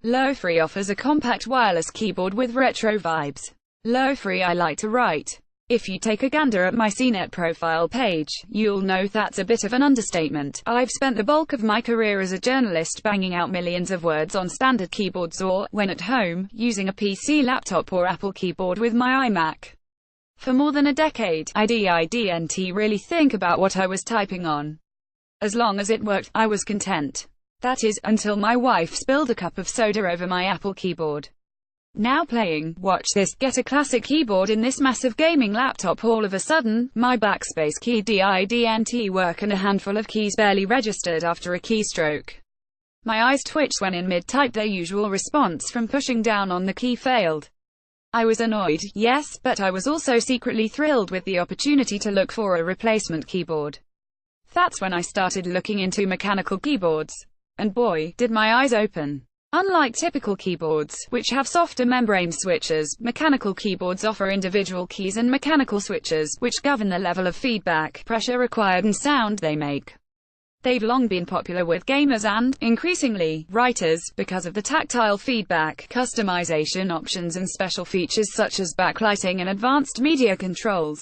Lo-Free offers a compact wireless keyboard with retro vibes. Lo-Free I like to write. If you take a gander at my CNET profile page, you'll know that's a bit of an understatement. I've spent the bulk of my career as a journalist banging out millions of words on standard keyboards or, when at home, using a PC laptop or Apple keyboard with my iMac. For more than a decade, I didn't really think about what I was typing on. As long as it worked, I was content. That is, until my wife spilled a cup of soda over my Apple keyboard. Now playing, watch this, get a classic keyboard in this massive gaming laptop, all of a sudden, my backspace key didn't work and a handful of keys barely registered after a keystroke. My eyes twitched when in mid-type their usual response from pushing down on the key failed. I was annoyed, yes, but I was also secretly thrilled with the opportunity to look for a replacement keyboard. That's when I started looking into mechanical keyboards. And boy, did my eyes open. Unlike typical keyboards, which have softer membrane switches, mechanical keyboards offer individual keys and mechanical switches, which govern the level of feedback, pressure required and sound they make. They've long been popular with gamers and, increasingly, writers, because of the tactile feedback, customization options and special features such as backlighting and advanced media controls.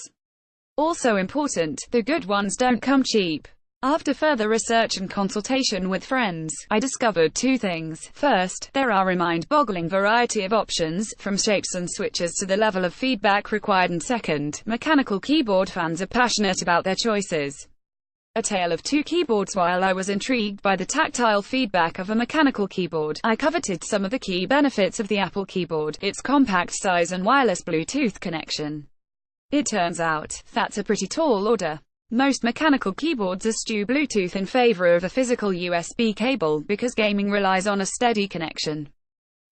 Also important, the good ones don't come cheap. After further research and consultation with friends, I discovered two things. First, there are a mind-boggling variety of options, from shapes and switches to the level of feedback required, and second, mechanical keyboard fans are passionate about their choices. A tale of two keyboards. While I was intrigued by the tactile feedback of a mechanical keyboard, I coveted some of the key benefits of the Apple keyboard, its compact size and wireless Bluetooth connection. It turns out, that's a pretty tall order. Most mechanical keyboards eschew Bluetooth in favor of a physical USB cable, because gaming relies on a steady connection.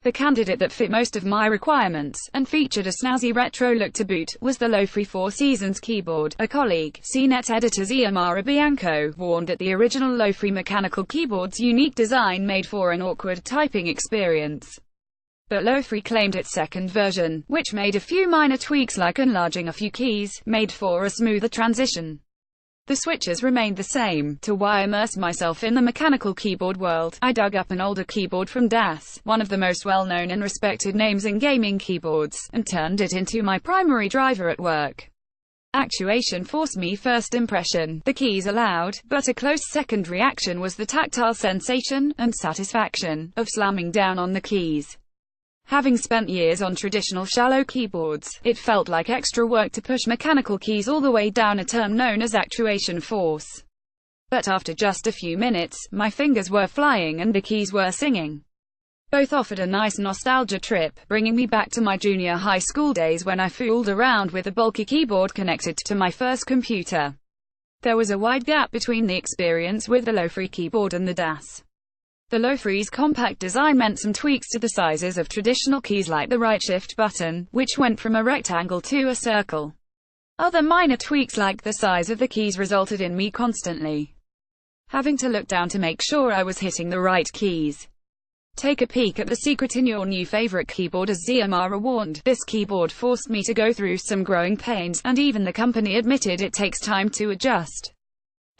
The candidate that fit most of my requirements, and featured a snazzy retro look to boot, was the Lo-Free Four Seasons keyboard. A colleague, CNET editor Xiomara Bianco, warned that the original Lo-Free mechanical keyboard's unique design made for an awkward typing experience. But Lo-Free claimed its second version, which made a few minor tweaks like enlarging a few keys, made for a smoother transition. The switches remained the same. To immerse myself in the mechanical keyboard world, I dug up an older keyboard from DAS, one of the most well-known and respected names in gaming keyboards, and turned it into my primary driver at work. Actuation forced me first impression, the keys are loud, but a close second reaction was the tactile sensation, and satisfaction, of slamming down on the keys. Having spent years on traditional shallow keyboards, it felt like extra work to push mechanical keys all the way down a term known as actuation force. But after just a few minutes, my fingers were flying and the keys were singing. Both offered a nice nostalgia trip, bringing me back to my junior high school days when I fooled around with a bulky keyboard connected to my first computer. There was a wide gap between the experience with the Lo-Free keyboard and the DAS. The Lo-Free's compact design meant some tweaks to the sizes of traditional keys like the right shift button, which went from a rectangle to a circle. Other minor tweaks like the size of the keys resulted in me constantly having to look down to make sure I was hitting the right keys. Take a peek at the secret in your new favorite keyboard. As Xiomara warned, this keyboard forced me to go through some growing pains, and even the company admitted it takes time to adjust.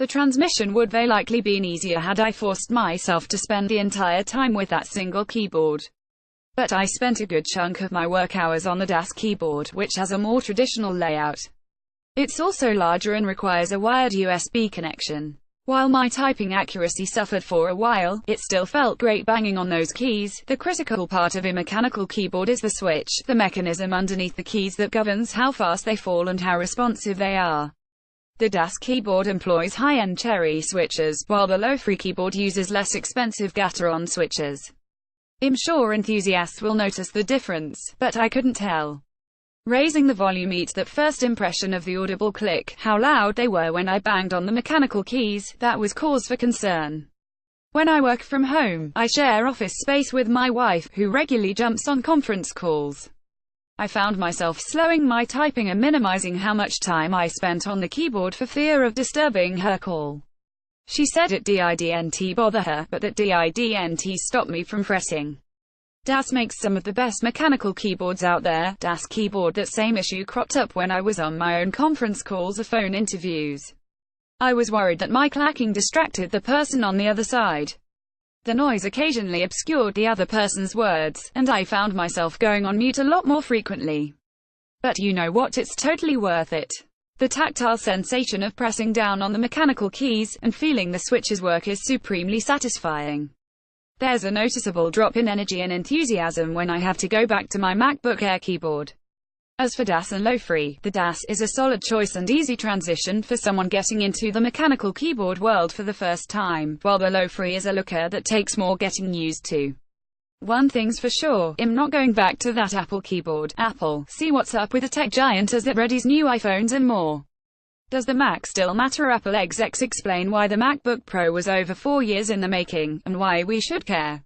The transmission would very likely been easier had I forced myself to spend the entire time with that single keyboard. But I spent a good chunk of my work hours on the DAS keyboard, which has a more traditional layout. It's also larger and requires a wired USB connection. While my typing accuracy suffered for a while, it still felt great banging on those keys. The critical part of a mechanical keyboard is the switch, the mechanism underneath the keys that governs how fast they fall and how responsive they are. The DAS keyboard employs high-end cherry switches, while the Lo-Free keyboard uses less expensive Gateron switches. I'm sure enthusiasts will notice the difference, but I couldn't tell. Raising the volume eats that first impression of the audible click, how loud they were when I banged on the mechanical keys, that was cause for concern. When I work from home, I share office space with my wife, who regularly jumps on conference calls. I found myself slowing my typing and minimizing how much time I spent on the keyboard for fear of disturbing her call. She said it didn't bother her, but that didn't stop me from fretting. DAS makes some of the best mechanical keyboards out there. DAS keyboard. That same issue cropped up when I was on my own conference calls or phone interviews. I was worried that my clacking distracted the person on the other side. The noise occasionally obscured the other person's words, and I found myself going on mute a lot more frequently. But you know what, it's totally worth it. The tactile sensation of pressing down on the mechanical keys, and feeling the switches work is supremely satisfying. There's a noticeable drop in energy and enthusiasm when I have to go back to my MacBook Air keyboard. As for DAS and Lo-Fi, the DAS is a solid choice and easy transition for someone getting into the mechanical keyboard world for the first time, while the Lo-Fi is a looker that takes more getting used to. One thing's for sure, I'm not going back to that Apple keyboard. Apple, see what's up with the tech giant as it readies new iPhones and more. Does the Mac still matter? Apple execs explain why the MacBook Pro was over 4 years in the making, and why we should care.